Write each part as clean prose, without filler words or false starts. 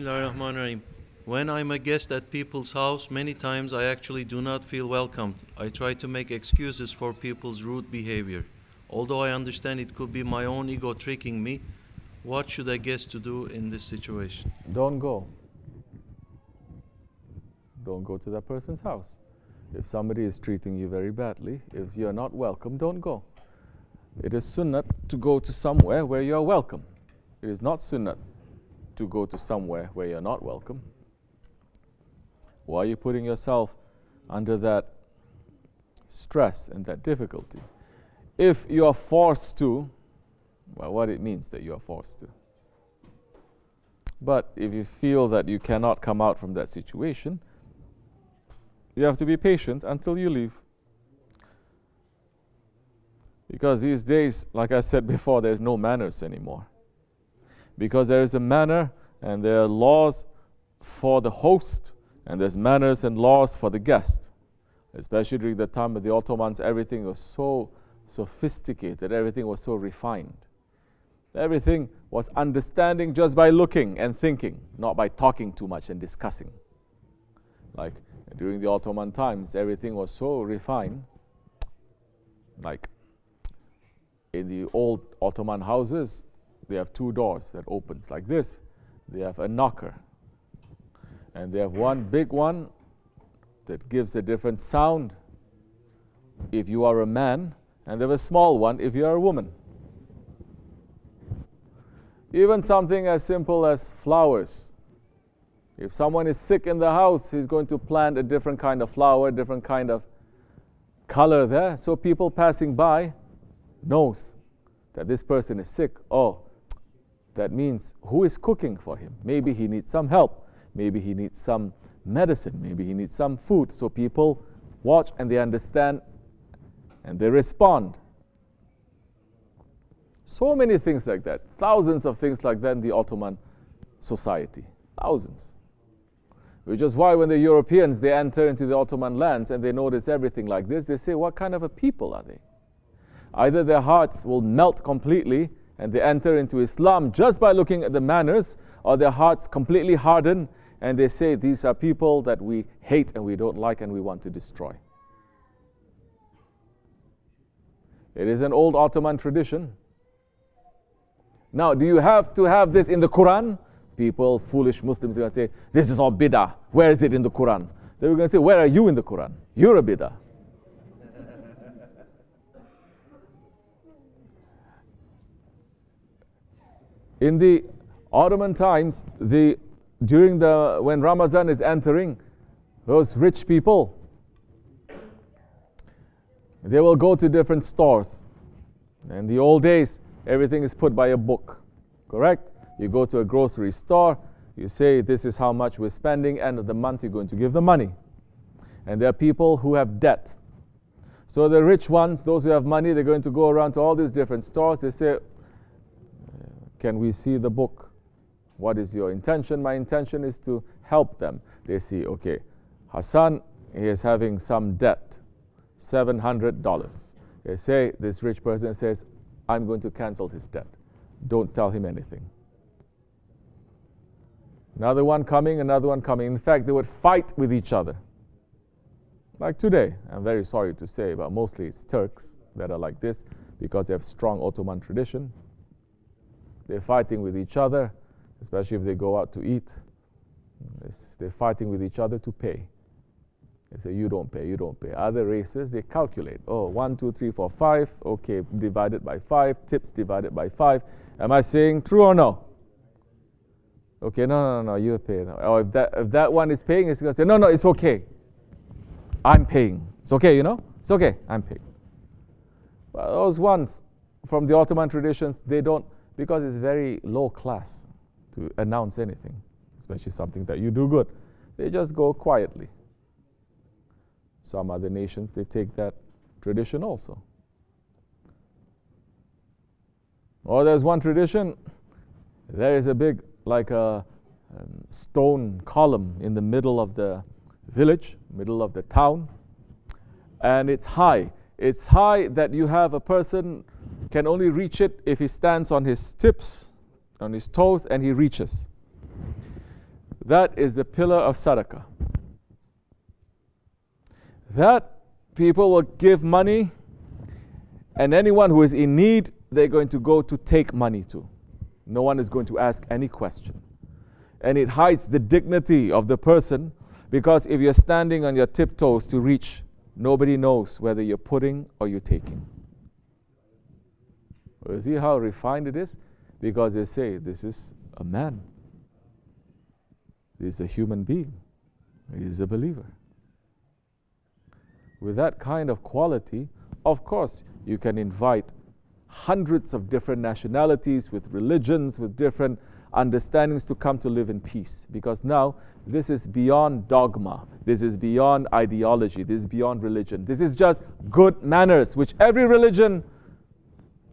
Bismillahirrahmanirrahim. When I'm a guest at people's house, many times I actually do not feel welcomed. I try to make excuses for people's rude behavior. Although I understand it could be my own ego tricking me, what should I guess to do in this situation? Don't go. Don't go to that person's house. If somebody is treating you very badly, if you're not welcome, don't go. It is sunnah to go to somewhere where you are welcome. It is not sunnah to go to somewhere where you're not welcome. Why are you putting yourself under that stress and that difficulty? If you are forced to, well, what it means that you are forced to. But if you feel that you cannot come out from that situation, you have to be patient until you leave. Because these days, like I said before, there's no manners anymore. Because there is a manner and there are laws for the host, and there's manners and laws for the guest. Especially during the time of the Ottomans, everything was so sophisticated, everything was so refined. Everything was understanding just by looking and thinking, not by talking too much and discussing. Like during the Ottoman times, everything was so refined. Like in the old Ottoman houses, they have two doors that opens like this. They have a knocker. And they have one big one that gives a different sound if you are a man, and they have a small one if you are a woman. Even something as simple as flowers. If someone is sick in the house, he's going to plant a different kind of flower, different kind of color there, so people passing by knows that this person is sick. Oh, that means who is cooking for him? Maybe he needs some help. Maybe he needs some medicine. Maybe he needs some food. So people watch and they understand and they respond. So many things like that. Thousands of things like that in the Ottoman society. Thousands. Which is why when the Europeans, they enter into the Ottoman lands and they notice everything like this, they say, what kind of a people are they? Either their hearts will melt completely and they enter into Islam just by looking at the manners, or their hearts completely harden and they say, these are people that we hate and we don't like and we want to destroy. It is an old Ottoman tradition. Now, do you have to have this in the Quran? People, foolish Muslims, are going to say, this is all bid'ah. Where is it in the Quran? They were going to say, where are you in the Quran? You're a bid'ah. In the Ottoman times, when Ramadan is entering, those rich people, they will go to different stores. In the old days, everything is put by a book, correct? You go to a grocery store, you say, this is how much we're spending, end of the month you're going to give the money. And there are people who have debt. So the rich ones, those who have money, they're going to go around to all these different stores. They say, can we see the book? What is your intention? My intention is to help them. They see, okay, Hassan, he is having some debt, $700. They say, this rich person says, I'm going to cancel his debt. Don't tell him anything. Another one coming, another one coming. In fact, they would fight with each other. Like today, I'm very sorry to say, but mostly it's Turks that are like this because they have strong Ottoman tradition. They're fighting with each other, especially if they go out to eat. They're fighting with each other to pay. They say, you don't pay, you don't pay. Other races, they calculate. Oh, 1, 2, 3, 4, 5. Okay, divided by 5. Tips divided by 5. Am I saying true or no? Okay, no, you pay. Or if that one is paying, it's going to say, no, it's okay. I'm paying. It's okay, you know? It's okay, I'm paying. Well, those ones from the Ottoman traditions, they don't, because it's very low class to announce anything, especially something that you do good. They just go quietly. Some other nations, they take that tradition also. Or there's one tradition, there is a big, like a stone column in the middle of the village, middle of the town, and it's high. It's high that you have a person can only reach it if he stands on his tips, on his toes, and he reaches. That is the pillar of sadaqah. That people will give money, and anyone who is in need, they're going to go to take money to. No one is going to ask any question. And it hides the dignity of the person, because if you're standing on your tiptoes to reach, nobody knows whether you're putting or you're taking. You see how refined it is? Because they say, this is a man. This is a human being. He is a believer. With that kind of quality, of course, you can invite hundreds of different nationalities, with religions, with different understandings to come to live in peace. Because now, this is beyond dogma. This is beyond ideology. This is beyond religion. This is just good manners, which every religion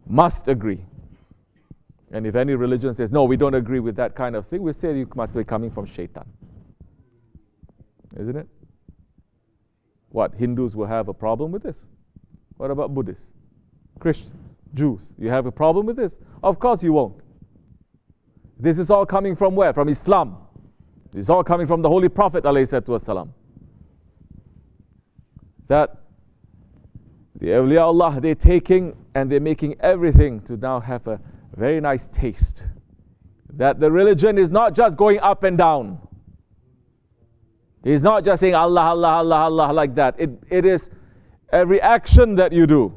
must agree. And if any religion says, no, we don't agree with that kind of thing, we say you must be coming from shaitan. Isn't it? What, Hindus will have a problem with this? What about Buddhists, Christians, Jews? You have a problem with this? Of course you won't. This is all coming from where? From Islam. This is all coming from the Holy Prophet ﷺ. That the awliya Allah, they're taking and they're making everything to now have a very nice taste. That the religion is not just going up and down. It's not just saying Allah, Allah, Allah, Allah like that. It is every action that you do.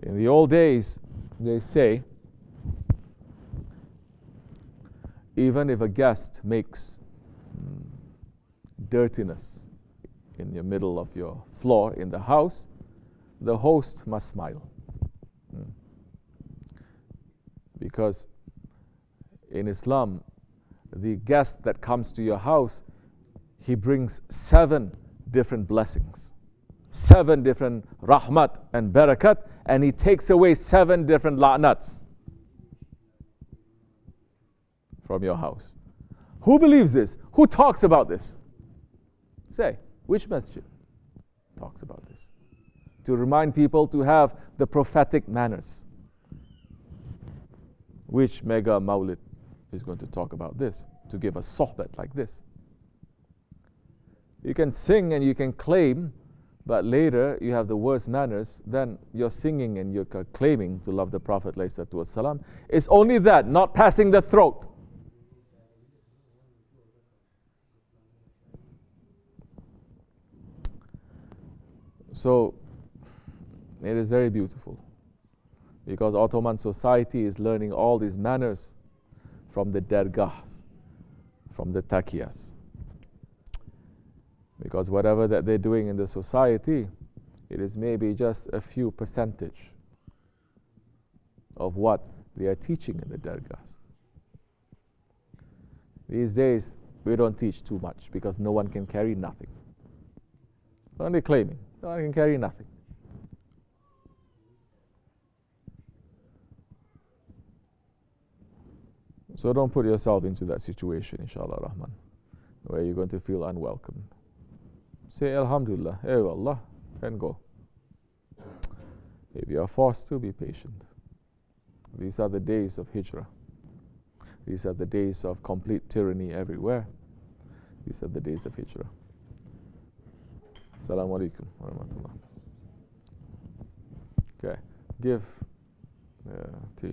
In the old days, they say, even if a guest makes dirtiness in the middle of your floor in the house, the host must smile. Because in Islam, the guest that comes to your house, he brings 7 different blessings, 7 different rahmat and barakat, and he takes away 7 different la'nats from your house. Who believes this? Who talks about this? Say, which masjid talks about this? To remind people to have the prophetic manners. Which mega maulid is going to talk about this? To give a sohbat like this. You can sing and you can claim, but later you have the worst manners, then you're singing and you're claiming to love the Prophet ﷺ. It's only that, not passing the throat. So, it is very beautiful, because Ottoman society is learning all these manners from the dergahs, from the taqiyas. Because whatever that they're doing in the society, it is maybe just a few percentage of what they are teaching in the dergahs. These days, we don't teach too much because no one can carry nothing. Only claiming, no one can carry nothing. So don't put yourself into that situation, inshallah Rahman, where you're going to feel unwelcome. Say Alhamdulillah, hey Allah, and go. If you are forced to, be patient. These are the days of hijrah. These are the days of complete tyranny everywhere. These are the days of hijrah. Assalamu alaikum wa rahmatullah. Okay, give tea.